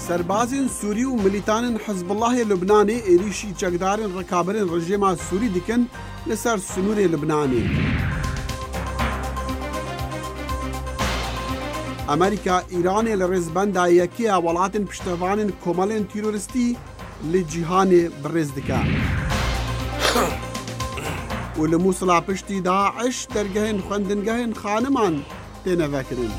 سربازên Sûrî û milîtanên Hizbullahê Lubnanê êrişî çekdarên rekaberên rejîma Sûrî dikin li ser sunûrê Lubnanê. Amerîka Îranê li rêzbenda yekiya welatên piştevanên komelên tîroristî li cîhanê birêz dike. û li Mûsila piştî Daeş dergehên xwendingehên xaniman têne vekirin.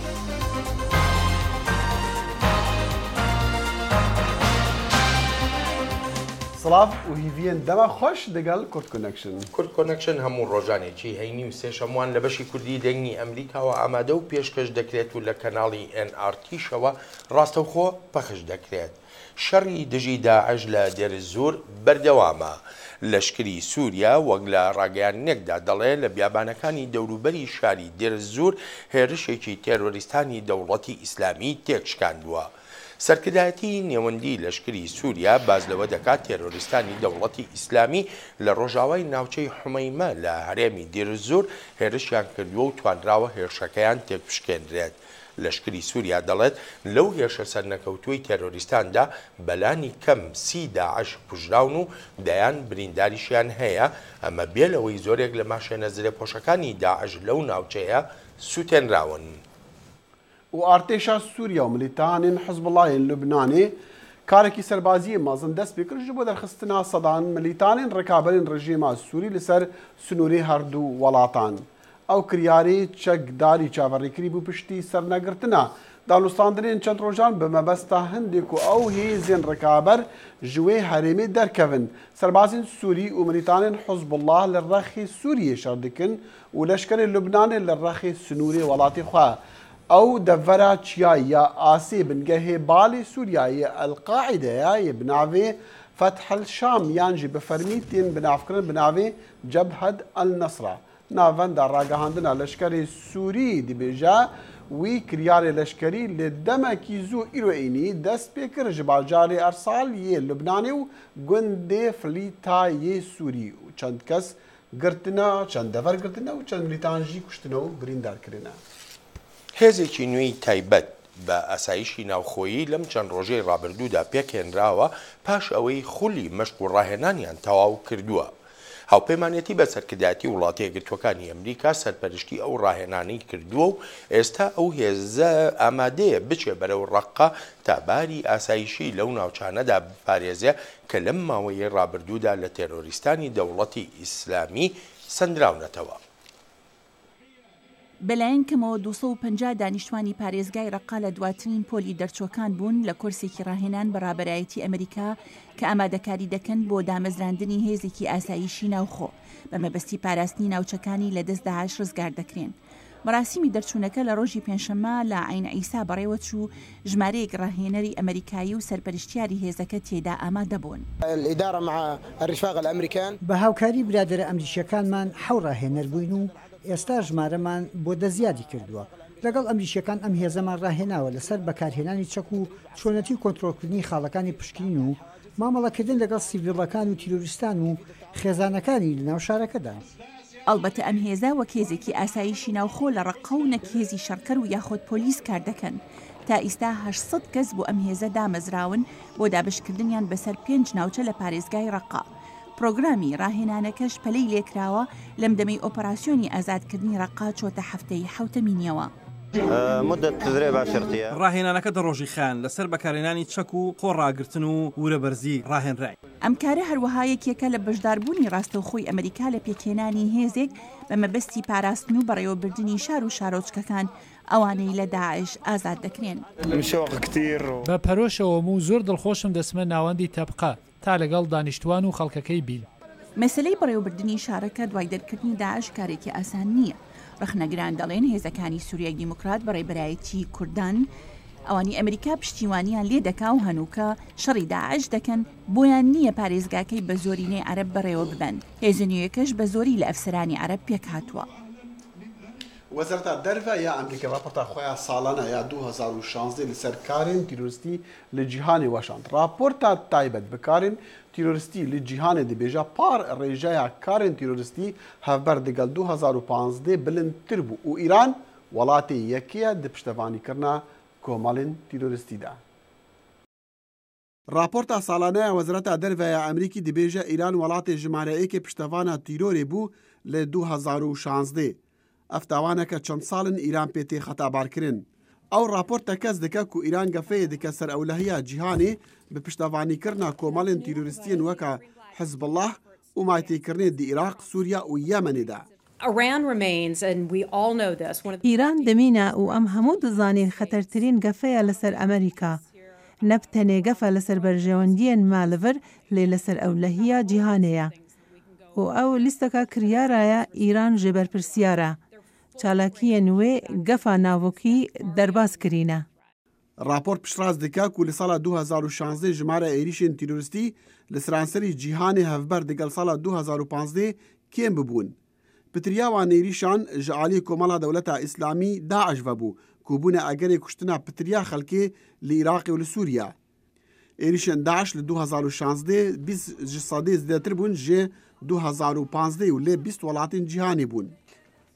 سلااف و هیڤیان دەما خۆش دەگەڵ کورد کۆنەکشن. کورد کۆنەکشن هەموو ڕۆژانێکی هەینی و سێ شەموان لە بەشی کوردی دەنگی ئەمریکاوە ئامادە و پێشکەش دەکرێت و لە کەناڵی NRT-شەوە ڕاستەوخۆ پەخش دەکرێت. شەڕی دژی داعش لە دێرزور بەردەوامە. لەشکری سووریا وەک لە ڕاگەیانێکدا دەڵێ لە بیابانەکانی دەوروبەری شاری دێرزور هێرشێکی تێرۆریستانی دەوڵەتی ئیسلامی تێکشکاندووە. سەرکردایەتی نێوەندی لەشکری سووریا باز لەوە دەکات تێرۆریستانی دەوڵەتی ئیسلامی لە ڕۆژاوای ناوچەی حومەیمە لە هەرێمی دێرزور هێرشیان کردووە و توانراوە هێرشەکەیان تێکشکێنرێت. لەشکری سووریا دەڵێت لەو هێرشە سەرنەکەوتووی تێرۆریستاندا بەلانی کەم 30 داعش کوژراون و دەیان برینداریشیان هەیە، ئەمە بێ لەوەی زۆرێک لە ماشێنە زرێپۆشەکانی داعش لەو ناوچەیە سووتێنراون. و ئارتێشا سووریا و ملیتانên Hizbullahên Lubnanê karekî serbaziyê mezin dest pê kir ji bo derxistina sedan milîtanên rekaberên rejîma Sûrî li ser sunûrê her du welatan. Ew kiryarê çekdarî çaverîkirî bû piştî sernegirtina danûstandinên çend rojan bi mebesta Hindê ku ew hêzên rekaber ji wê herêmê derkevin. Serbazên Sûrî û milîtanên Hizbullah li rexê Sûriyê şer dikin û leşkerê Lubnanê li rexê sunûrê welatê xwe. Ew devera çiyayiya asê bingehê balê Sûriyayê El-Qaîdeyê yê bi navê Fethel Şam yan jî bi fermî tên binavkirin bi navê Cebhed el-Nesra. Navenda ragihandina leşkerê Sûrî dibêje wî kiryarê leşkerî li demekî zû îro ênî dest pê kir ji bajarê Ersal yê Lubnanê û gundê Filîta yê Sûrî û çend kes girtine, çend dever girtine û çend milîtan jî kuştine û birîndarkirine. هێزێکی نوێی تایبەت بە ئاسایشی ناوخۆیی لەم چەند ڕۆژەی ڕابردوودا پێکهێنراوە پاش ئەوەی خولی مەشق و ڕاهێنانیان تەواو کردووە. هاوپەیمانەتی بە سەرکردایەتی وڵاتە یەکگرتووەکانی ئەمریکا سەرپەرشتی ئەو ڕاهێنانەی کردووە و ئێستا ئەو هێزە ئامادەیە بچێ بەرەو ڕەققە تا باری ئاسایشی لەو ناوچانەدا بپارێزێ کە لەم ماوەیە ڕابردوودا لە تێرۆریستانی دەوڵەتی ئیسلامی سەندراونەتەوە. بەلایەن کەمەوە 250 دانیشتوانی پارێزگای ڕەقا لە دواترین پۆلی دەرچۆکان بوون لە کورسێکی ڕاهێنان بەڕابەرایەتی ئەمریکا کە ئامادەکاری دەکەن بۆ دامەزراندنی هێزێکی ئاسایشی ناوخۆ بە مەبەستی پاراستنی ناوچەکانی لە دەست داعش ڕزگار دەکرێن. مەراسیمی دەرچوونەکە لە ڕۆژی پێنجشەممە لە عین عیسا بەڕێوە چوو ژمارەیەک ڕاهێنەری ئەمریکایی و سەرپەرشتیاری هێزەکە تێدا ئامادە بوون. بە هاوکاری برادرە ئەمریکیەکانمان حەو ڕاهێنەر بووین و ئێستا ژمارەمان بۆ دەزیادی کردووە. لەگەڵ ئەمریکیەکان ئەم هێزەمان ڕاهێناوە لەسەر بەکارهێنانی چەک و چۆنەتی کۆنتڕۆلکردنی خاڵەکانی پشکین و مامەڵەکردن لەگەڵ سیڤیڵەکان و تیرۆریستان و خێزانەکانی لەناو شارەکەدا. ئەلبەتە ئەم هێزە وەک هێزێکی ئاسایشی ناوخۆ لە ڕەقە و نەکهێزی شەڕکەر و یاخۆت پۆلیس کار دەکەن. تا ئیستا 800 کەس بۆ ئەم هێزە دامەزراون بۆ دابشکردنیان بەسەر 5 ناوچە لە پارێزگای ڕەقا. پرۆگرامی ڕاهێنانەکەش پەلەی لێکراوە لەم دەمەی ئۆپەراسیۆنی ئازادکردنی ڕەقا چۆتە هەفتەی حوتەمینیەوە. ڕاهێنانەکە دەڕۆژی خان لەسەر بەکارهێنانی چەک و خۆڕاگرتن و وورەبەرزی ڕاهێنرای. ئەم کارە هەروەها یەکێکە لە بەشداربوونی ڕاستەوخۆی ئەمریکا لە پێکهێنانی هێزێک بە مەبەستی پاراستن و بەڕێوەبردننی شار و شارۆچکەکان ئەوانەی لە داعش ئازاد دەکرێن. بە پەرۆشەوەم و زۆر دڵخۆشم دەسمە ناوەندی تەبقە تا لەگەڵ دانیشتوان و خەڵکەکەی بین. مەسلەی بەڕێوەبردننی شارەکە دوای دەرکردنی داعش کارێکی ئاسان نییە. ڕخنەگران دەڵێن هێزەکانی سووریای دیموکرات بەڕێبەرایەتی کوردان ئەوانی ئەمریکا پشتیوانیان لێ دەکا و هەنووکە شەڕی داعش دەکەن بۆیان نییە پارێزگاکەی بە زۆرینەی عەرەب بەڕێوە ببەن. هێزنیوەکەش بە زۆری لە ئەفسەرانی عەرەب پێک هاتووە. وەزارەتە دەرڤە یا ئەمریکا راپۆرتا خۆیان ساڵانە یا 2016 لەسەر کارên تیرۆریستی لە جیهانê weşand. Raporta taybet bi karên tîroristî li cîhanê dibêje par rêjeya karên tîroristî hevber digel 2015 bilindtir bû û Îran welatê yekiye di piştevanîkirina komalên tîroristî de. راپۆرتا ساڵانەیە وەزارەتە دەرڤایە ئەمریکی دەبێژە ئیران وڵاتی ژمارەیەکی پشتەوانە تیرۆری بوو لە 2016 ئەف تاوانەکە چەند ساڵن ئیران پێتێ خەتابارکردن. ئەو راپۆرتە کەس دەکە و ئیران گەفەیە دەکە سەر ئەولەهەیە جیهانی بە پشتەوانیکردنا کۆمەڵێن تیرۆریستیان وەکە حزب الله و مایتێکردنێ دی عێراق، سووریا و یەمەنێدا. ئیران دەمینە و ئەم هەموو دەزانین خەتەرترین گەفەیە لەسەر ئەمریکا. نەبتەنێ گەفە لەسەر بەرژەوەندیان مالڤر لێ لەسەر ئەولەهیە جیهانەیە. و ئەو لیستەکە کریارایە ئیران ژێبەرپرسیارە. چالاکیە نوێ گەفە ناوۆکی دەرباز کرینە. راپۆرت پشتڕاست دەکات و لە ساڵا 2016 ژمارە عێریشên تیرۆریستی لە سەرانسەری جیهانê hevber digal sala 2015 kêm bibûn. Pitiryawan êrîşan ji aliyê komala dewleta İslamî Daeş vebû ku bûne egerê kuştina pitiriya xelkê li Iraqê û li Sûriya. Êrîşên Daeş li 2016 bîst ji sedê zêdetir bûn jê 2015 û lê 20 welatên cîhanê bûn.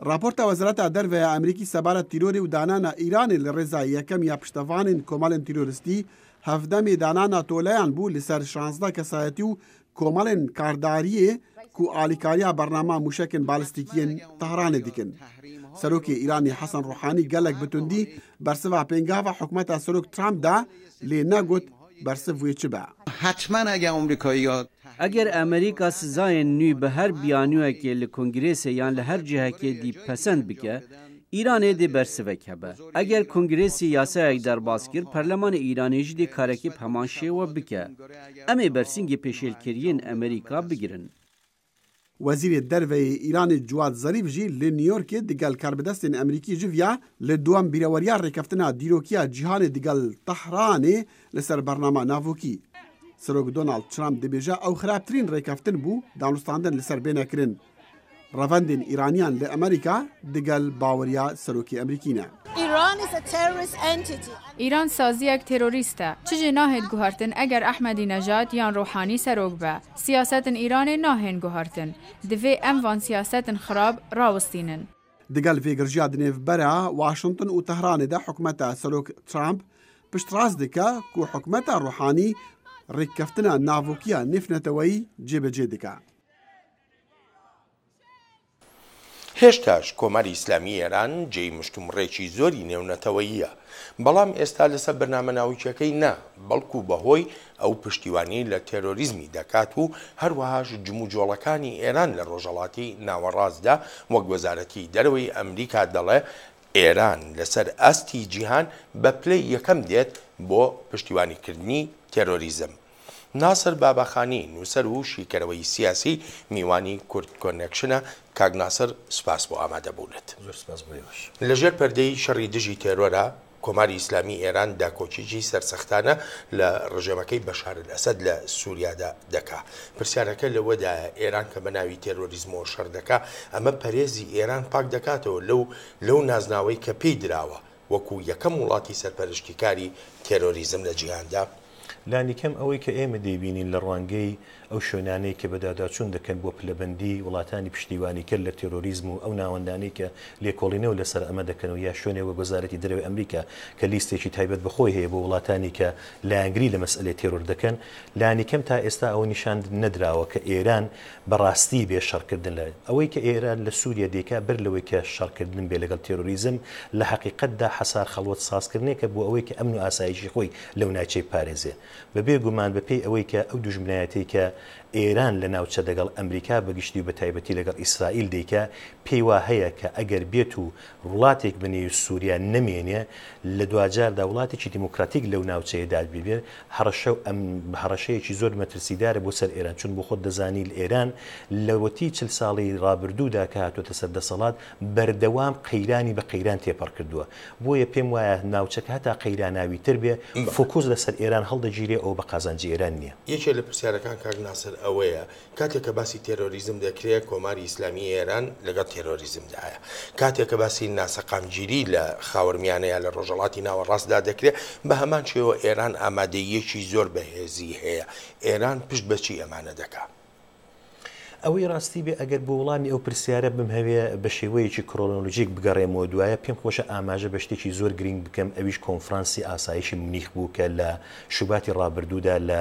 Raporta Wezareta Derveya Emerîkî sebara tîrorê û danana Îranê li rêza yekem ya piştevanên komalên tîroristî hevdemê danana toleyan bû li ser 16 kesayetî û komalên kardariyê ku alîkariya bernama mûşekên balîstîkiyên Tehranê dikin. Serokê Îranê Hesan Ruhanî gelek bi tundî bersiva pêngava hikûmeta Serok Trump da lê negot bersiv wê çi be. Eger Amerîka sizayên nû bi her biyanûyekê li Kongresê yan li her cihekê dî pesend bike, İranê dê bersivek hebe. Eger Kongresî yasayek derbas kir, Perlemanê Îranê jî dê karekî heman şêwe bike. Em ê bersîngê pêşêlkiriyên Amerîka bigirin. Wezîrê Derveyê Îranê Ciwad Zarîf jî li New Yorkê digel karbidestên Emerîkî jiviya li duan bîreweriya rêkeftina dîrokiya cîhanê digel Tehranê li ser bernama navokî. Serok Donald Trump dibêje ew xirabtirîn rêkeftin bû danûstandin li ser bênekirin. Revendên Îraniyan li Amerîka digel baweriya serokê Emerîkî ne. İran saziyek terorîst e. Çi jî nahêt guhartin eger Ehmedî Nejad yan Rohanî serok be. Siyasetên Îranê nahên guhartin. Divê em van siyasetên xirab rawistînin. Digel vêgirjiya di nêvbera Washington û Tehranê de hikûmeta Serok Trump piştrast dike ku hikûmeta Rohanî rêkeftina navokiya nêfneteweyî cêbecê dike. هێشتاش کۆماری ئیسلامی ئێران جێی مشتومڕێکی زۆری نێونەتەوەییە بەڵام ئێستا لەسەر بەرنامە ناوچەکەی نا بەڵکو بەهۆی ئەو پشتیوانی لە تێرۆریزمی دەکات و هەروەهاش جموجۆڵەکانی ئێران لە ڕۆژهەڵاتی ناوەڕاستدا وەک وەزارەتی دەرەوەی ئەمریکا دەڵێ ئێران لەسەر ئەستی جیهان بە پلەی یەکەم دێت بۆ پشتیوانیکردنی تێرۆریزم. ناسر باباخانی نووسەر و شیکەرەوەی سیاسی میوانی کورد کۆنێکشنە کاک ناسر سپاس بۆ ئامادەبوونێت. لەژێر پەردەی شەڕی دژی تێرۆرە کۆماری ئیسلامی ئێران داکۆچیی سەرسەختانە لە ڕژێمەکەی بەشار ئەسەد لە سووریادا دەکا. پرسیارەکە لەوەدایە ئێران کە بە ناوی تێرۆریزمەوە شەڕ دەکا ئەمە پەرێزی ئێران پاک دەکاتەوە لەو نازناوەی کە پێی دراوە وەکو یەکەم وڵاتی سەرپەرشتیکاری تێرۆریزم لە جیهاندا. لانیکەم ئەوەی کە ئێمە دەیبینین لە ڕوانگەی ئەو شوێنانەی کە بەداداچوون دەکەن بۆ پلەبەندی وڵاتانی پشتیوانی کرد لە تێرۆریزم و ئەو ناوەندانەی کە لێکۆڵینەوە لەسەر ئەمە دەکەنەوە یا شوێنەوە گۆزارەتی دەرەوەی ئەمریکا کە لیستێکی تایبەت بەخۆی هەیە بۆ وڵاتانی کە لایەنگری لە مەسئلەی تێرۆر دەکەن لانیکەم تا ئێستا ئەو نیشان نەدراوە کە ئێران بەڕاستی بێ شەڕکردن لە ئەوەی کە ئێران لە سووریا دێکا بەر لەوەی کە شەڕکردن بێ لەگەڵ تێرۆریزم لە حەقیقەتدا حەسار خەڵوت سازکردنێکە بۆ ئەوەی کە ئەمن و ئاسایشی خۆی لەو ناچەی پارێزێ بەبێ گومان بەپێی ئەوەی کە ئەو دوژمنایەتی کە ئێران لە ناوچە دەگەڵ ئەمریکا بەگشتی و بە تایبەتی لەگەڵ ئیسرائیل دەیکە پێی وا هەیە کە ئەگەر بێت و وڵاتێک بنێ سووریا نەمێنێ لە دوجاردا وڵاتێکی دیموکراتیک لەو ناوچەیەدا ببێت هەڕەشەیەکی زۆر مەترسیدارە بۆ سەر ئێران چون بۆ خۆت دەزانی ئێران لەوەتی 40 ساڵی ڕابردوودا کە هاتوۆتە سەردەسەڵات بەردەوام قەیرانی بە قەیران تێپەڕ کردووە بۆیە پێم وایە ناوچەکە هەتا قەیراناوی تر بێ فۆکوس لەسەر ئێران هەڵدەگیرێ ئەو بە قازانجی ئێران نییە. یەکێ لە پرسیارەکان کاک ناسر ئەوەیە کاتێک کە باسی تێرۆریزم دەکرێت کۆماری ئیسلامی ئێران لەگەڵ تێرۆریزمدایە کاتێک کە باسی ناسەقامگیری لە خاوەرمیانەیە لە ڕۆژهەڵاتی ناوەڕاستدا دەکرێت بە هەمان شێوە ئێران ئامادەیەکی زۆر بەهێزی هەیە ئێران پشت بەچی ئەمانە دەکات. ئەوەی ڕاستی بێ ئەگەر بۆ وڵامی ئەو پرسیارە بم هەوێ بە شێوەیەکی کرۆنۆلۆژیک بگەڕێمەوە دوایە پێم خۆشە ئاماژە بە شتێکی زۆر گرنگ بکەم ئەویش کۆنفرانسی ئاسایشی منیخ بوو کە لە شوباتی ڕابردوودا لە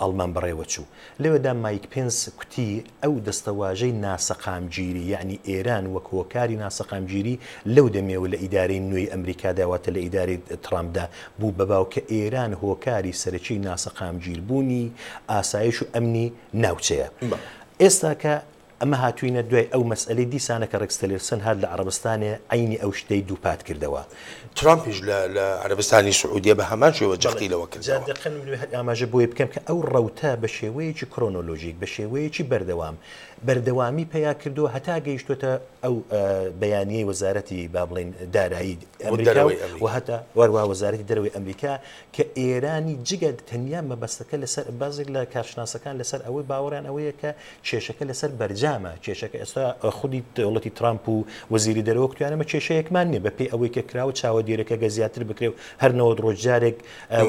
ئەڵمان بەڕێوە چوو لەوێدا مایک پێنس کوتی ئەو دەستەواژەی ناسەقامگیری یعنی ئێران وەک هۆکاری ناسەقامگیری لەو دەمێەوە لە ئیدارەی نوێی ئەمریکاداواتە لە ئیدارەی ترامپدا بوو بەباو کە ئێران هۆکاری سەرەکی ناسەقامگیر بوونی ئاسایش و ئەمنی ناوچەیە ئێستا کە ئەمە هاتووینە دوای ئەو مەسئلەی دیسانە کە ڕێکستەلێرسن هەر لە عەرەبستانێ عینی ئەو شتەی دووپات کردەوە ترامپیش لە عەرەبستانی سعودیە بە هەمان شێوە جەختیلەوە کردەوە ئاماژە بۆیە بکەم کە ئەو ڕەوتە بە شێوەیەکی کرۆنۆلۆژیک بە شێوەیەکی بەردەوامی پیا کردو هەتا گەیشتوتە ئەو بەیانیەی وەزارەتی با بڵێن دارایی ئەمریکا و هەتا وەروا وەزارەتی دەرەوەی ئەمریکا کە ئێرانی جگە تەنیا مەبەستەکە لەسەر بازێک لە کارشناسەکان لەسەر ئەوەی باوەڕیان ئەوەیە کە کێشەکە لەسەر بەرجامە کێشەکە ئێستا خودی دەوڵەتی ترامپ و وەزیری دەرەوە کتوانەمە کێشەیەکمان نیە بەپێی ئەوەی کە کراوە چاوە دیرەکە گە زیاتر بکرێ و هەر 90 ڕۆژجارێک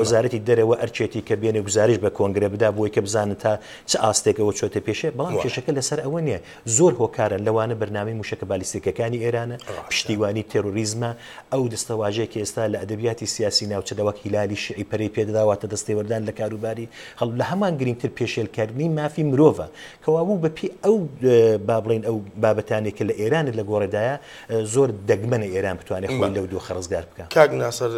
وەزارەتی دەرەوە ئەرچێتی کە بێنێ گزارش بە کۆنگرە بدا بۆی کە بزانن تا چ ئاستێکەوە چۆتە پێشێ بەڵام کێشەکە لەسەر ئەوە نیە زۆر هۆکارن لەوانە بەرنامەی موشەکە بالیستیکەکانی ئێرانە پشتیوانی تێروریزمە ئەو دەستەواژەیەکی ئێستا لە ئەدەبیاتی سیاسی ناوچەدا وەک هیلالی شیعی پەرەی پێداواتە دەستێوەردان لە کاروباری هەڵ لە هەمان گرنگتر پێشێلکردنی مافی مرۆڤە کەوابوو بەپی ئەو با بڵێن ئەو بابەتانێک کە لە ئێران لە گۆڕێدایە زۆر دەگمەنە ئێران بتوانێت خۆی لەو دوو خەرزگار بکات. کاک ناسەر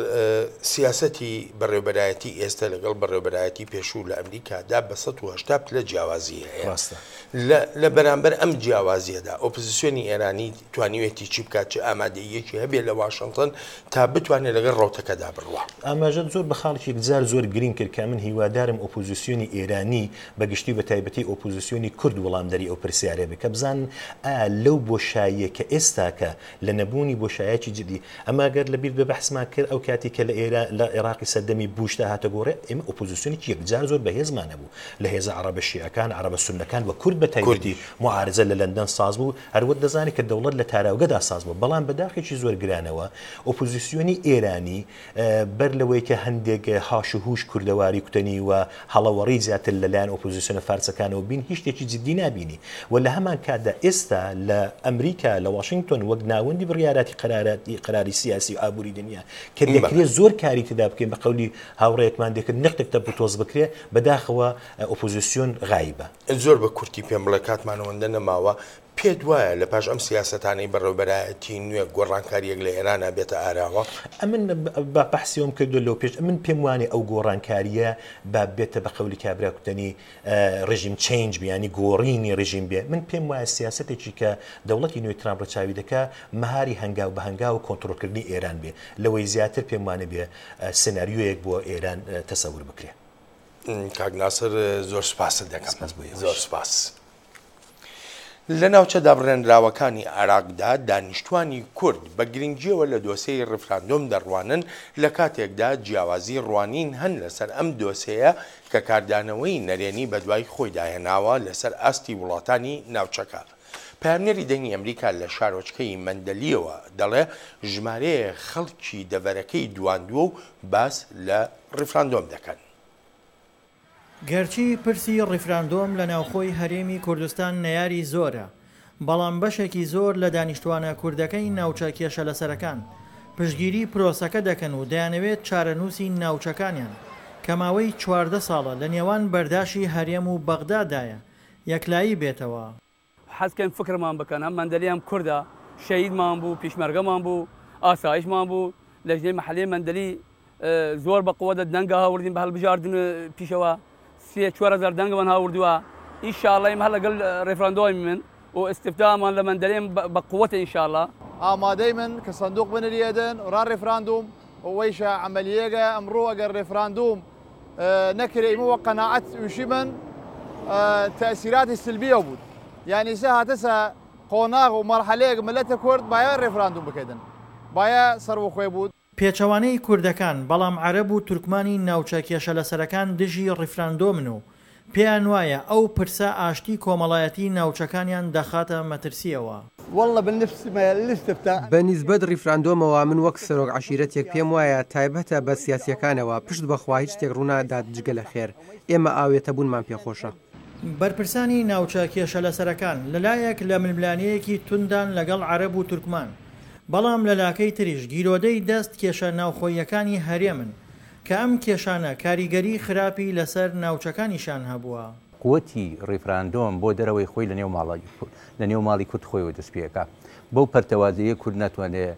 سیاسەتی بەڕێوەبەرایەتی ئێستا لەگەڵ بەڕێوەبەرایەتی پێشوو لە ئەمریکادا بە 180 پلە جیاوازی هەیە لە بەرامبەر ئەم جیاوازیەدا ئۆپۆزیسیۆنی ئێرانی توانیوێتی چی بکات چه ئامادەیەکی هەبێت لە واشنگتن تا بتوانێت لەگەڵ ڕۆتەکەدا بڕوە. ئاماژە زۆر بە خاڵێکی جار زۆر گرنگ کرد کە من هیوادارم ئۆپۆزیسیۆنی ئێرانی بەگشتی بە تایبەتی ئۆپۆزیسیۆنی کورد وەڵامدەری ئەو پرسیارە بێ کە بزانن لەو بۆشاییە کە ئێستاکە لە نەبوونی بۆشایەکی جدی ئەمە گەر لەبیر بە بەحسمان کرد ئەو کاتی کە لە عێراقی سەردەمی بوشدا هاتە گۆڕێ ئێمە ئۆپۆزیسیۆنێکی یەکجار زۆر بەهێزمانە بوو لە هێزە عەرەبە شیعەکان عەرەبە سوننەکان و کورد بە تایبەتی معارزە لە لەندەن ساز بوو هەروە دەزانێت کە دەوڵەت لە تاراوگەدا ساز بوو بەڵام بەداخێکی زۆر گرانەوە ئۆپۆزیسیۆنی ئێرانی بەر لەوەی کە هەندێک هاش و هوش کوردەواری کوتنی و هەڵەوەڕی زیاتر لەلایەن ئۆپۆزیسیۆنە فارسەکانەوە بین هیچ شتێکی جدی نابینی و لە هەمان کاتدا ئێستا لە ئەمریکا لە واشنگتن وەک ناوەندی بڕیاراتی قەراری سیاسی و ئابووری دنیا کە دەکرێت زۆر کاری تدا بکەین بە قەولی هاوڕێیەکمان دەکرد نقطێک بتۆز بکرێ بەداخەوە ئۆپۆزیسیۆن غایبە زۆر بە کورتی پێم بڵێ کاتمانەوەندە نەماوە پێت وایە لە پاش ئەم سیاسەتانەی بەڕێوەبەرایەتی نوێ گۆڕانکاریەک لە ئێرانە بێتە ئاراوە ئەمن بە بەحسیۆم کردو لەو پێش من پێم وانێ ئەو گۆڕانکاریە با بێتە بە قەولی کابرا کوتنی ڕژیم چێنج بیانی گۆڕینی ڕژیم بێ من پێم وایە سیاسەتێکی کە دەوڵەتی نوێی ترامپ ڕەچاوی دەکا مەهاری هەنگاو بە هەنگاو و کۆنتڕۆلکردنی ئێران بێ لەوەی زیاتر پێم وانە بێ سناریۆیەک بۆ ئێران تەسەور بکرێ. کاک ناسر زۆر سپاست دەکەم زۆر سپاس. لە ناوچە دابڕێنراوەکانی عێراقدا دانیشتوانی کورد بە گرنگیەوە لە دۆسەی ڕفراندۆم دەڕوانن لە کاتێکدا جیاوازی ڕوانین هەن لەسەر ئەم دۆسەیە کە کاردانەوەی نەرێنی بە دوای خۆی داهێناوە لەسەر ئاستی وڵاتانی ناوچەکە. پامنێری دەنگی ئەمریکا لە شارۆچکەی مەندەلیەوە دەڵێ ژمارەیە خەڵکی دەڤەرەکەی دواندووە و باس لە ڕفراندۆم دەکەن. گەرچی پرسی ڕیفراندۆم لە ناوخۆی هەرێمی کوردستان نەیاری زۆرە بەڵام بەشێکی زۆر لە دانیشتوانە کوردەکەی ناوچە کێشە لەسەرەکان پشتگیری پرۆسەکە دەکەن و دەیانەوێت چارەنووسی ناوچەکانیان کە ماوەی 14 ساڵە لە نێوان بەرداشی هەرێم و بەغدادایە یەکلایی بێتەوە. حەزکەم فکرمان بکەن ئەم مەندەلیام کووردە شەیدمان بوو پیشمەرگەمان بوو ئاسایشمان بوو لە ژنەی مەحەلەی مەندەلی زۆر بە قووەدە دەنگە هاوردین بە هەڵبژاردن پیشەوە 4,000 دەنگمان هاوردووە ئینشاڵڵا ئێمە هەر لەگەڵ ڕێفراندۆمی من و ئستیفتامان لە مەندەلێم بە قووەتە ئینشاڵڵا ئامادەی من کە سندوق بنرێدن ڕا ڕێفراندوم وەیشە عملیەکە ئەمڕۆ ئەگەر ڕێفراندوم نەکرێمەوە قەناعەت وشی من تەسیراتی سلبیە بود یعنی سە هاتەسە قۆناغ و مەرحەلەیەک ملەتە کورد باە ڕێفراندوم بکەدن باە سەربەخۆی بود. پێچەوانەی کوردەکان بەڵام عەرەب و تورکمانی ناوچە کێشە لەسەرەکان دژی ڕیفراندۆمن و پێیان وایە ئەو پرسە ئاشتی کۆمەڵایەتی ناوچەکانیان دەخاتە مەترسیەوە. بەنسبەت ڕیفراندۆمەوە من وەک سەرۆک عەشیرەتێک پێم وایە تایبەتە بە سیاسیەکانەوە پشت بەخوا هیچ شتێک ڕوونادا جگە لە خێر ئێمە ئاوێتە بوونمان پێخۆشە. بەرپرسانی ناوچە کێشە لەسەرەکان لەلایەک لە ململانەیەکی توندان لەگەڵ عەرەب و تورکمان، بەڵام لە لاکەی تریش گیرۆدەی دەست کێشە ناوخۆیەکانی هەرێمن کە ئەم کێشانە کاریگەری خراپی لەسەر ناوچەکانیشان هەبووە. قوتی ڕیفراندۆم بۆ دەرەوەی خۆی لە نێو ماڵی کورد خۆیەوە دەست پێەکە. بەو پەرتەوازەیە کورد ناتوانێت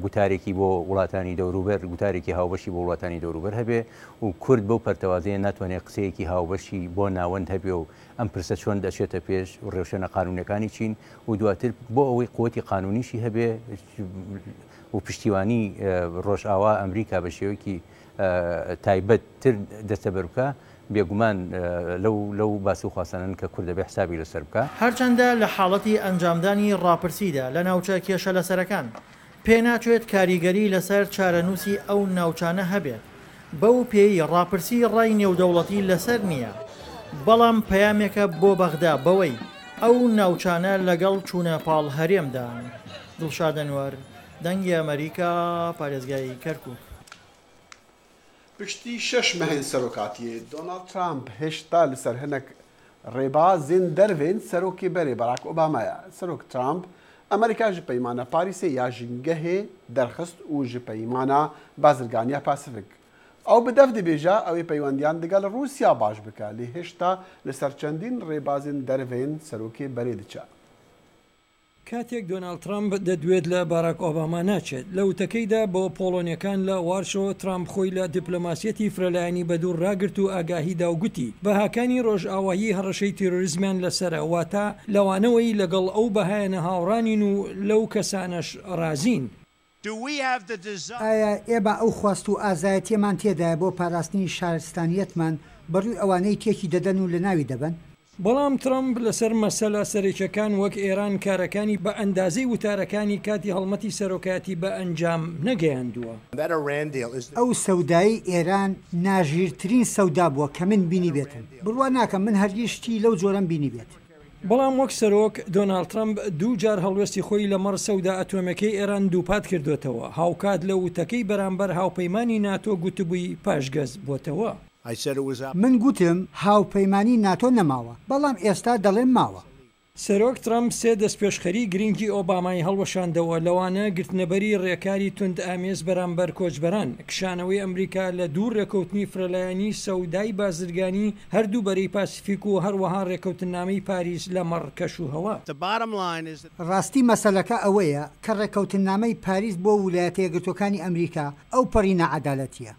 گوتارێکی بۆ وڵاتانی دەوروبەر گوتارێکی هاوبەشی بۆ وڵاتانی دەوروبەر هەبێ و کورد بەو پەرتەوازەیە ناتوانێت قسەیەکی هاوبەشی بۆ ناوەند هەبێ و ئەم پرسە چۆن دەچێتە پێش و ڕێوشێنە قانونەکانی چین و دواتر بۆ ئەوەی قوتی قانونیشی هەبێ و پشتیوانی ڕۆژئاوا ئەمریکا بە شێوەیەکی تایبەت تر دەستە بەرکە بێگومان لەو باسی و خواسانن کە کورد دەبێ حسابی لەسەر بکە. هەرچەندە لە حاڵەتی ئەنجامدانی ڕاپرسیدا لە ناوچە کێشە لەسەرەکان پێ ناچێت کاریگەری لەسەر چارەنووسی ئەو ناوچانە هەبێت، بەو پێی ڕاپرسی ڕای نێودەوڵەتی لەسەر نییە، بەڵام پەیامێکە بۆ بەغدا بەوەی ئەو ناوچانە لەگەڵ چوونە پاڵ هەرێمدان. دڵشاد ئەنوەر، دەنگی ئەمریکا، پارێزگای کەرکووک. پشتی 6 مەهێن سەرۆکاتیە دۆنالد ترامپ هێشتا لەسەر هەنێک ڕێبازین دەرvên سەرۆکی بەرێ بەراک ئۆبامایە. سەرۆک ترامپ ئەمریکا ji peymana Parîsê ya jingehê derxist û ji peymana bazirganiya Pasifik. Ew bi dev dibêje ew ê peywendiyan digel Rûsya baş bike, lê hêşta li ser çendîn rêbazên dervên serokê berê diçe. کاتێک دۆنالد ترامپ دەدوێت لە باراک ئۆباما ناچێت لە وتەکەیدا بۆ پۆڵۆنیەکان لە وارشۆ ترامپ خۆی لە دیپلۆماسیەتی فرەلایەنی بەدوور ڕاگرت و ئاگاهیدا و گوتی بەهاکانی ڕۆژئاوایی هەڕەشەی تیرۆریزمیان لەسرە واتە لەوانەوەی لەگەڵ ئەو بەهایەنە هاوڕانین و لەو کەسانەش ڕازین. ئایا ئێبە ئەو خواست و ئازایەتیەمان تێدایە بۆ پاراستنی شارستانیەتمان بەڕووی ئەوانەی تێکی دەدەن و لە ناوی دەبن؟ بەڵام ترامپ لەسەر مەسەلە سەرێکەکان وەک ئێران کارەکانی بە ئەندازەی وتارەکانی کاتی هەڵمەتی سەرۆکایەتی بە ئەنجام نەگەیاندووە. ئەو سەودایی ئێران ناژیرترین سەودا بووە کە من بینی بێتن. بڕوا ناکەم من هەرگیشتی لەو جۆرەم بینی بێت. بەڵام وەک سەرۆک دۆنالد ترامپ دوو جار هەڵوێستی خۆی لە مەڕ سەودا ئەتۆمەکەی ئێران دووپات کردوێتەوە. هاوکات لە وتەکەی بەرامبەر هاوپەیمانی ناتۆ گوتبووی پاشگەز بۆتەوە. من گوتم هاوپەیمانی ناتۆ نەماوە، بەڵام ئێستا دەڵێم ماوە. سەرۆک ترامپ سێ دەستپێشخەری گرنگی ئۆبامای هەڵوەشاندەوە لەوانە گرتنەبەری ڕێکاری تند ئامێز بەرامبەر کۆچبەران، کشانەوەی ئەمریکا لە دوو ڕێکەوتنی فرەلایەنی سەودای بازرگانی هەردوو بەرەی پاسیفیک و هەروەها ڕێکەوتنامەی پاریس لە مەڕ کەش و هەوا. ڕاستی مەسەلەکە ئەوەیە کە ڕێکەوتنامەی پاریس بۆ ویلایەتە یەکگرتووەکانی ئەمریکا ئەو پەڕی نەعەدالەتیە.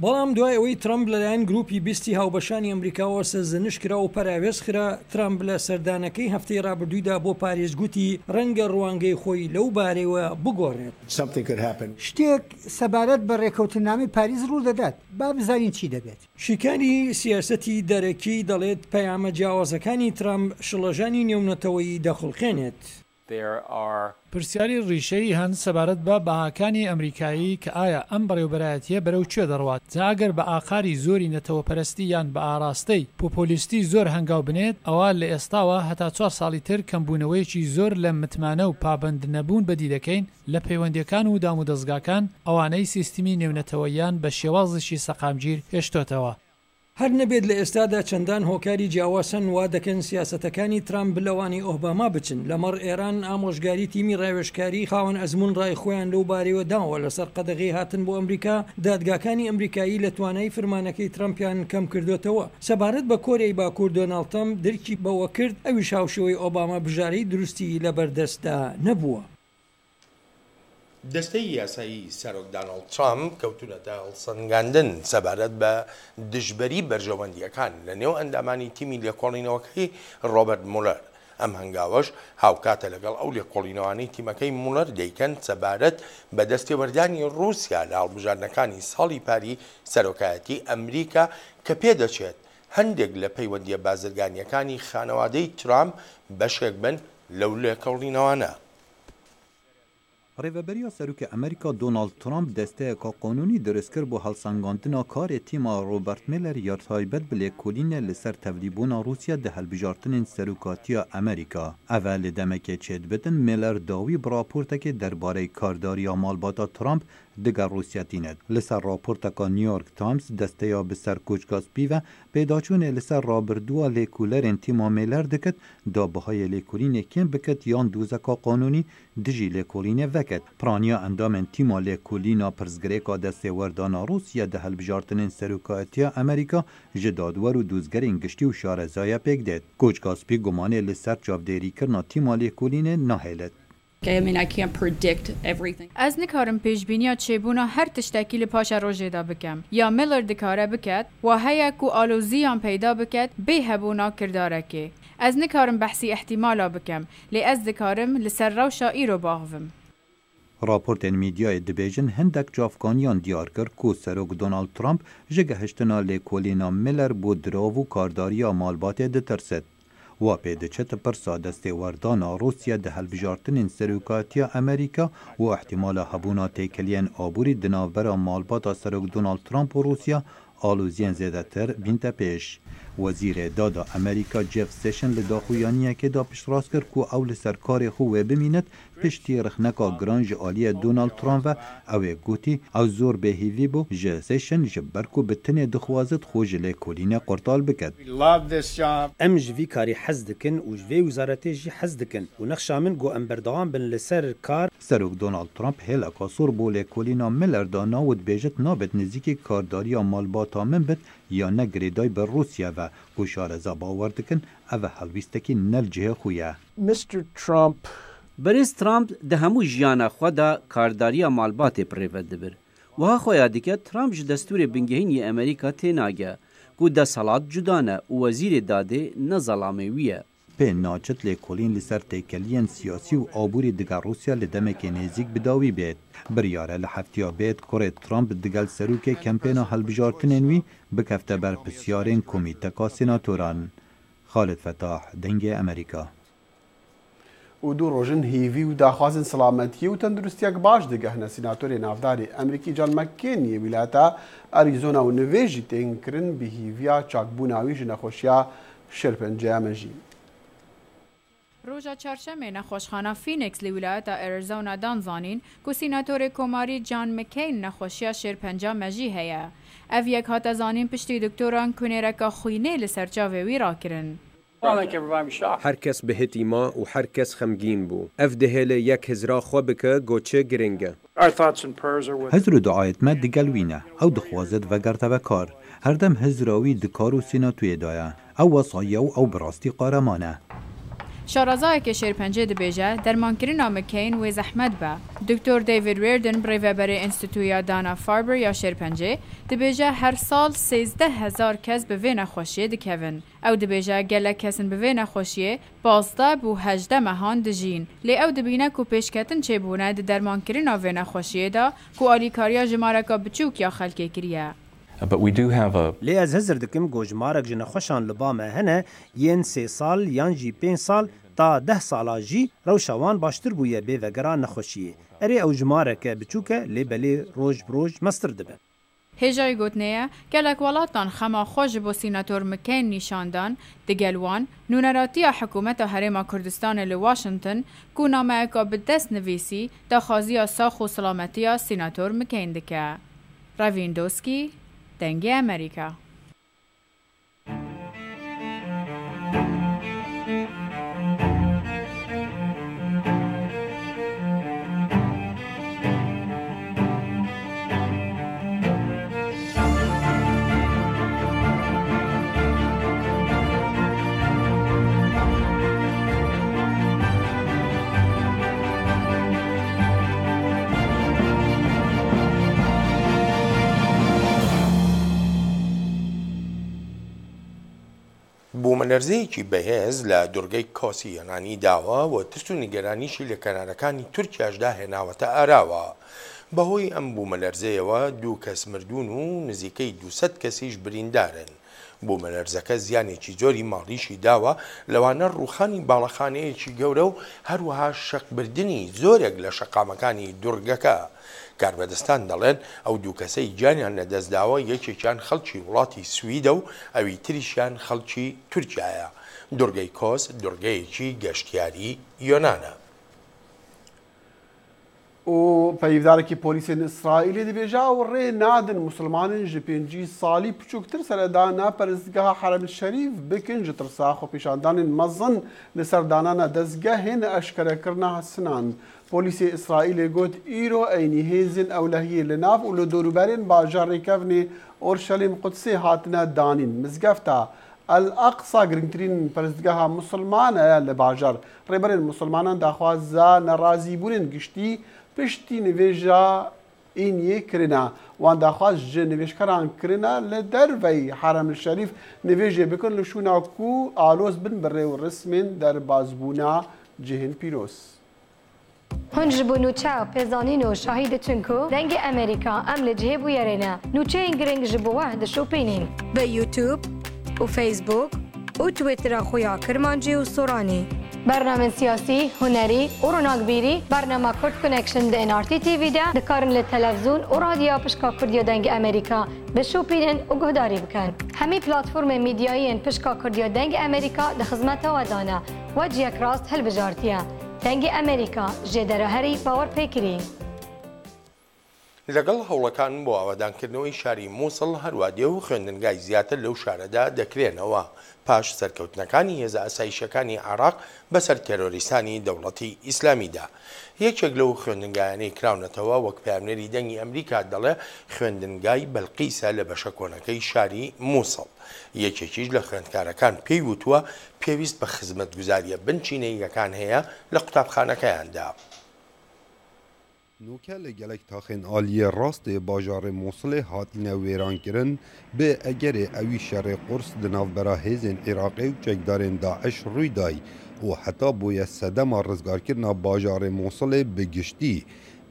بەڵام دوای ئەوەی ترامپ لەلایەن گروپی بیستی هاوبەشانی ئەمریکاوە سەرزنش کرا و پەراوێز خرا، ترامپ لە سەردانەکەی هەفتەی ڕابردوویدا بۆ پاریس گوتی ڕەنگە ڕوانگەی خۆی لەو بارەوە بگۆڕێت. شتێک سەبارەت بە ڕێکەوتنامەی پاریس ڕوو دەدات، با بزانین چی دەبێت. شیکانی سیاسەتی دەرەکی دەڵێت پەیامە جیاوازەکانی ترامپ شڵەژانی نێونەتەوەی دەخڵخێنێت. پرسیاری ڕیشەی هەند سەبارەت بە بەهاکانی ئەمریکایی کە ئایا ئەم بەڕێوەبەرایەتیە بەرەو کوێ دەڕوات، جاگەر بە ئاخاری زۆری نەتەوەپەرستی یان بە ئاراستەی پۆپۆلیستی زۆر هەنگاو بنێت، ئەوە لە ئێستاوە هەتا 4 ساڵی تر کەمبوونەوەیکی زۆر لە متمانە و پابند نەبوون بەدی دەکەین لە پەیوەندیەکان و دام و دەستگاکان ئەوانەی سیستمی نێونەتەوەیان بە شێوازشی سەقامگیر هێشتۆتەوە. هەر نەبێت لە ئێستادا چەندان هۆکاری جیاواسن وا دەکەن سیاسەتەکانی ترامپ بلەوانی ئۆباما بچن. لەمەڕ ئێران ئامۆژگاری تیمی ڕاوێژکاری خاوەن ئەزمون ڕای خۆیان لەو بارەوە داوە لەسەر قەدەغی هاتن بۆ ئەمریکا. دادگاکانی ئەمریکایی لە توانای فرمانەکەی ترامپیان کەم کردوێتەوە. سەبارەت بە کۆریای باکوور دۆنالد ترامپ دەرکی بەوە کرد ئەویش هاوشێوەی ئۆباما بژارەی دروستی لە بەردەستدا نەبووە. دەستەی یاسایی سەرۆک دۆناڵد ترامپ کەوتونەتە هەڵسەنگاندن سەبارەت بە دژبەری بەرژەوەندیەکان لە نێو ئەندامانی تیمی لێکۆڵینەوەکەی ڕۆبەرت مولەر. ئەم هەنگاوەش هاوکاتە لەگەڵ ئەو لێکۆڵینەوەانەی تیمەکەی مولەر دەیکەن سەبارەت بە دەستێوەردانی رووسیا لە هەڵبژاردنەکانی ساڵی پاری سەرۆکایەتی ئەمریکا کە پێدەچێت هەندێک لە پەیوەندیە بازرگانیەکانی خانەوادەی ترامپ بەشێک بن لەو لێکۆڵینەوانە. ڕێڤەبەریە سەرۆکە ئەمریکا دۆنالد ترامپ دەستەیەکە قانونی دروستکرد بۆ هەڵسەنگاندنا کارێ تیما ڕۆبەرت مێلەر یا تایبەت بە لێکۆڵینە لەسەر تەڤلیبوونا رووسیا دە هەڵبژاردنên سەرۆکاتیە ئەمریکا. ئەڤە لە دەمەکێ چێت بتن مێلەر داوی بە راپۆرتێکê derbarê kardariya malbata Trump دگە ڕوسیاتینێت لەسەر راپۆرتەکە نیویۆرک تایمز دەستەیە بەسەر کۆچگازپی و پێداچوونێ لەسەر ڕابردووە لێکولەرên تیما مێلەر دەکەت دابەهای لێکولینێکیان بکەت یان دووزەکە قانونی دژی لێکولینێ veket پرانیا ئەندامên تیما لێکولîna pirsgirêka destêwerdana Rûsya di hilbijartinên serokatiya Amerîka ji dadwer û dûzgerên giştî û şarezaya pêk dêt. Koçgaspî gumanê li ser çavdêrîkirina tîma lêkolînê nahêlet. Ez nikarim pêşbîniya çêbûna her tiştekî li paşa rojê de bikim. Ya Miller dikare biket, wa heye ku aloziyan peyda biket bê hebûna kirdarekê. Ez nikarim behsî ihtimala bikim, lê ez dikarim li ser rewşa îro biavim. Raportên mîdyayê dibêjin hindek cavkaniyan diyar kir ku Serok Donald Trump ji gihiştina lêkolîna Miller bû dirav û kardariya malbatê ditirset. Wa pê diçe pirsa destêwerdana Rûsya di hilbijartinên serokatiya Amerîka û ihtimala hebûna têkiliyên aborî di navbera malbata Serok Donald Trump û Rûsya aloziyên zêdetir bînte pêş. Wezîrê Dada Amerîka Jeff Sessions li daxuyaniyekê da piştrast kir ku ew li ser karê xwe wê bimînet piştî rixneka giran ji aliyê Donald Trump ve ew ê gotî ew zor bêhîvî bû ji Sessions ji ber ku bi tinê dixwazit xwe ji lêkolînê qurtal biket. Em ji vî karî hez dikin û ji vê wîzaretê jî hez dikin û nexşa min got em berdewam bin li ser kar. Serok Donald Trump hêleka sor bû lêkolîna Miller da nawit bêjit nabet nizîkî kardariya malbata min bit ya ne girêday bi Rûsya ve ku şareza bawer dikin ev helwîstekî nel cihê xwe ye. Mr. Trump Berêz Trump di hemû jiyana xwe de kardariya malbatê pirêve dibir. Wiha xweya dike Trump ji destûrê bingehînî Amerîka tê nage ku desalat cuda ne û wezîrê dadê ne zelamê wî ye. Pê naçit lêkolîn li ser têkeliyên siyasî û aborî diga Rûsya li demekê nêzik bidawî bêt. Biryare li heftiya bêt kurê Trump digel serokê kempêna hilbijartinên wî bikefte ber pisyarên komîteka senatoran. Xalid Fetah, Dengê Amerîka. û du rojin hêvî û daxwazên silametiyê û tenduristiyek baş digehne Sînatorê Navdarê Emerîkî John McCain yê wîlayeta Arizona û nivê jî tên kirin bi hîviya çakbûna wî ji nexweşiya şirpenceya me jî. Roja çarşemê nexweşxana Phoenix li wilayeta Arizona dan zanîn ku Sînatorê Komarî John McCain nexweşiya şêrpenca me jî heye. Ev yek hate zanîn piştî doktoran ku nêreka xwînê li ser çavê wî rakirin. Her kes bi hitîma û her kes xemgîn bû. Ev dihêle yek hizra xwe bike goçê giring e. Hezr û duayet me digel wî ne. Ew dixwazit vegerteve kar. Herdem hezra wî di kar û sînatûyê da ye. Ew wesaye û ew bi rastî qareman e. Şarazayeke şêrpencê dibêje dermankirina McCain wê zehmet be. Dr. David Reardon birêveberê Înstitûya Dana-Farber ya şêrpencê dibêje her sal 13,000 kes bi vê nexweşiyê dikevin. Ew dibêje gelek kesin bi vê nexweşiyê 15 bû 18 mehan dijîn. Lê ew dibîne ku pêşketin çêbûne di dermankirina vê nexweşiyê de ku alîkariya jimareka biçûk ya xelkê kiriye. Lê ez hezir dikim gojmarek ji nexweşan li ba me hene yên 3 sal yan jî 5 sal ta 10 sala jî rewşa wan baştir bûye bê vegera nexweşiyê. Erê ew jimareke biçûk e lê belê roj bi roj mestir dibe. Hêjayê gotneye gelek welatan xema xwe ji bo Sînator McCain nîşandan digel wan nûneratiya hikûmeta Herêma Kurdistanê li Washington ku nameyeka bi dest nivîsî daxwaziya sax û silametiya Sînator McCain dike. Ravin Doski, Dengê Amerîka. بوومەلەرزەیەکی بەهێز لە دوورگەی کۆسی یۆنانی داوە و ترس و نیگەرانیشی لە کەنارەکانی تورکیاشدا هێناوەتە ئاراوە. بەهۆی ئەم بوومەلەرزەیەوە 2 کەس مردوون و نزیکەی 200 کەسیش بریندارن. بوومەلەرزەکە زیانێکی زۆری ماڵیشی داوە لەوانە ڕووخانی باڵەخانەیەکی گەورە و هەروەها شەقبردنی زۆرێک لە شەقامەکانی دوورگەکە. کاربەدەستان دەڵێن ئەو 2 کەسەی گیانیان لەدەستداوە یەکێکیان خەڵکی وڵاتی سویدە و ئەوی تریشیان خەڵکی تورکیایە. دوورگەی کۆس، دوورگەیەکی گەشتیاری یۆنانە. 2 بوومەلەرزەیەکی و پەیدارێکی پۆلیسی ئیسرائیلی دەبێژا و ڕێ نادن مسلمانن ji پێنجی ساڵی بچووکتر سەردانا پەرستگەها حرم شەریف بکن ji ترسا خۆپیشاندانên mezin li ser danana dezgehên eşkerekirina sinan. Polîsê İsraîlê got îro eynî hêzên ewlehiyê li nav û li dorûberên bajarê kevnê Orşelîm Qudsê hatine danîn. Mizgefta El-Aqsa girngtirîn perstgeha Musulman e li bajar. Rêberên Musulmanan daxwaza nerazîbûnên giştî piştî nivêja îniyê kirine. Wan daxwaz ji nivêjkaran kirine li derveyî Heremil Şerîf nivêjê bikin li şûna ku aloz bin bi rêw resmên derbazbûna cihên pîroz. Hûn ji bo nûçeya pêzanîn û şahî diçin ku dengê Amerîka em li cihê bûyerê ne. Nûçeyên giring ji bo we dişopînin. Bi YouTube û Facebook û Twitter'a xwe ya Kirmancî û Soranî. Bernamên siyasî, hunerî û ronakbîrî, bernama Kurd Connection di NRT TV de dikarin li televîzyon û radyoya pişka Kurdiya dengê Amerîka bişopînin û guhdarî bikin. Hemî platformên mîdyayî yên pişka Kurdiya dengê Amerîka di xizmeta we dane. We ciyek rast hilbijartiye. Dengê Amerîka jê deraherî bawer pêkirî. لەگەڵ هەوڵەکان بۆ ئاوادانکردنەوەی شاری مووسڵ هەروادێ و خوێندنگای زیاتر لەو شارەدا دەکرێنەوە پاش سەرکەوتنەکانی هێزە ئاسایشەکانی عێراق بەسەر تێرۆریستانی دەوڵەتی ئیسلامیدا. یەکێک لەو خوێندنگایانەی کراونەتەوە وەک پامنێری دەنگی ئەمریکا دەڵێ خوێندنگای بەلقیسە لە بەشە کۆنەکەی شاری مووسڵ. یەکێکیش لە خوێندکارەکان پێی وتووە پێویست بە خزمەتگوزاریە بنچینەیەکان هەیە لە قوتابخانەکەیاندا. نوکە لە gelek taxên aliyê rastê bajarê Mosulê hatine wêrankirin bê egerê ewî şerê qurs di navbera hêzên Iraqê û çekdarên Daeş rûy day û heta bûye sedema rizgarkirina bajarê Mosulê bi giştî.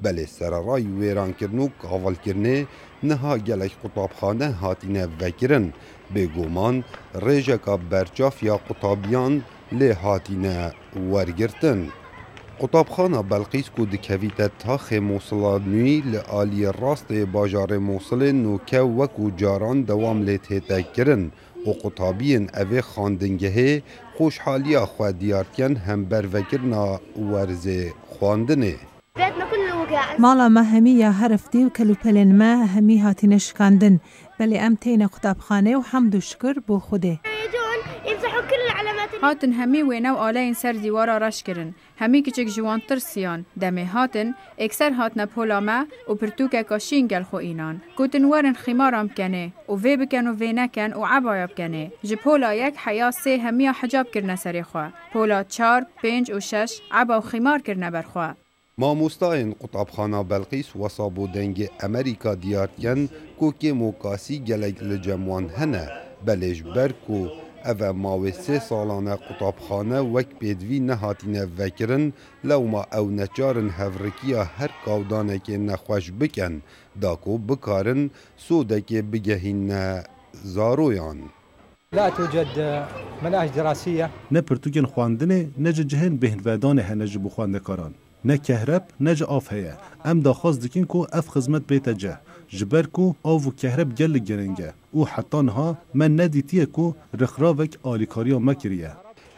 Belê sererayî wêrankirin û kavalkirinê niha gelek qutabxane hatine vekirin. Bêguman rêjeka berçaf ya qutabiyan lê hatine wergirtin. Qutabxana Belqîs ku dikevîte taxê Mosulê nû li aliyê rastê bajarê Mosulê nûke wekû caran dewam lê tête kirin û qutabiyên evê xandingehê xoşhaliya xwe diyartiyan hembervekirina werzê xwandinê. ماڵا me hemî ya hereftê û kelûpelên me hemî hatine şikandin belê em têne qutabxanê û hemd û şikir bo Xwedê. هاتن هەمی وێنە و ئالەین سەر دیوارە ڕەشکردن هەمی کچێک جوانتر سیان دەمێ هاتن ئێکسەر هاتنە پۆلامە و پرتوکێکە شینگەل خۆئینان گوتن وەرن خیماران بکەنێ و vê bikin û vê nekin û ebaya bikenê ji pola yek heya sê hemiya hicab kirine serê xwe pola 4, 5 û 6 eba û xîmar kirine ber xwe. Mamostayên qutabxana Belqîs wesa bû dengê Amerîka diyartiyan ku kêmokasî gelek li cem wan hene belê ji ber ku ev mawê sê salane qutabxane wek pêdivî nehatîne vekirin lewma ew neçarin hevrikiya her kawdanekê nexweş bikin da ku bikarin sodekê bigehîne zaroyan. لا توجد مناهج دراسية نه پرتوکên xwandinê ne ji cihên bêhnvedanê hene ji bo xwendekaran ne kehreb ne ji av heye em daxwaz dikin ku ev xizmet bête cih ji ber ku av û kehreb gelek giring e û heta niha me nedîtiye ku rixravek alîkariya me kiriye.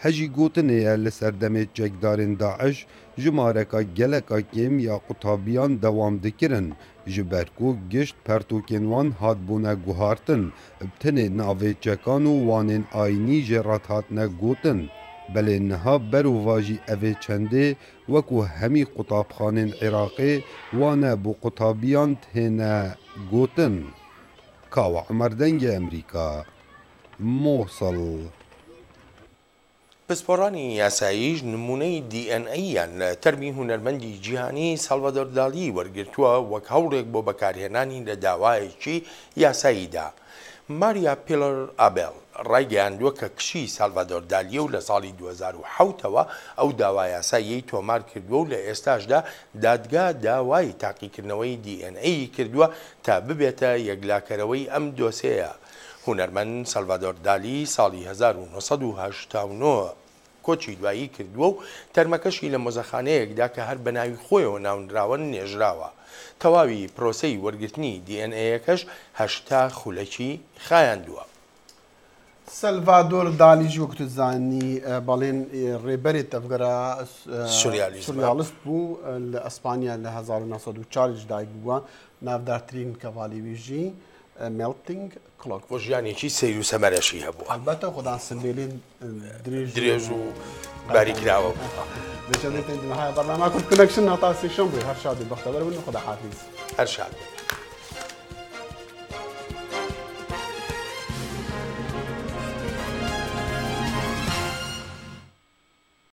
Hejî gotinê ye li ser demê çekdarên Daeş ji mareka geleka kêm ya qutabiyan dewam dikirin ji ber ku gişt pertokên wan hatbûne guhartin tinê navê çekan û wanên ayînî jê rat hatine gotin. Belê niha berûva jî evê çendê wekû hemî qutabxanên Iraqê wane bû qutabiyan têne gotin. Kawa Emer dengê Amerîka Mosul. پسپۆڕانی یاساییش نمونەی دیئNAیان لە تەرمی هونەرمەندی جیهانی سالڤادۆر دالی وەرگرتووە وەک هەوڵێک بۆ بەکارهێنانی لە داوایەکی یاساییدا. ماریا پیلر ئابێل ڕایگەیاندووە کە کشی سالڤادۆر دالیە و لە ساڵی 2007ەوە ئەو داوا یاساییەی تۆمار کردووە و لە ئێستاشدا دادگا داوای تاقیکردنەوەی دیئNA کردووە تا ببێتە یەکلاکەرەوەی ئەم دۆسەیە. هونەرمەند سالڤادۆر دالی ساڵی 1989 کۆچی دوایی کردووە و تەرمەکەشی لە مۆزەخانەیەکدا کە هەر بەناوی خۆیەوە ناونراوە نێژراوە. تەواوی پرۆسەی وەرگرتنی دیئNAیەکەش 8 خولەکی خایاندووە. سلفادور دالیجی وەکو زانی بەڵێن ڕێبەری تەفگەرە سوریالیست بوو لە ئەسپانیا لە 1940 دایک بووە ناودارترین کەڤالی ویژی ملتینگ کلۆک بۆ ژیانێکی سیر و سەمەرەشی هەبوو ئەلبەتە خۆدان سندێلین درێژ و باریکراوە بەرنامە کورد کنەکشن هەتا سێشەم بووی هەر شاد و بەختەوەر بن خدا حافیز هەر شاد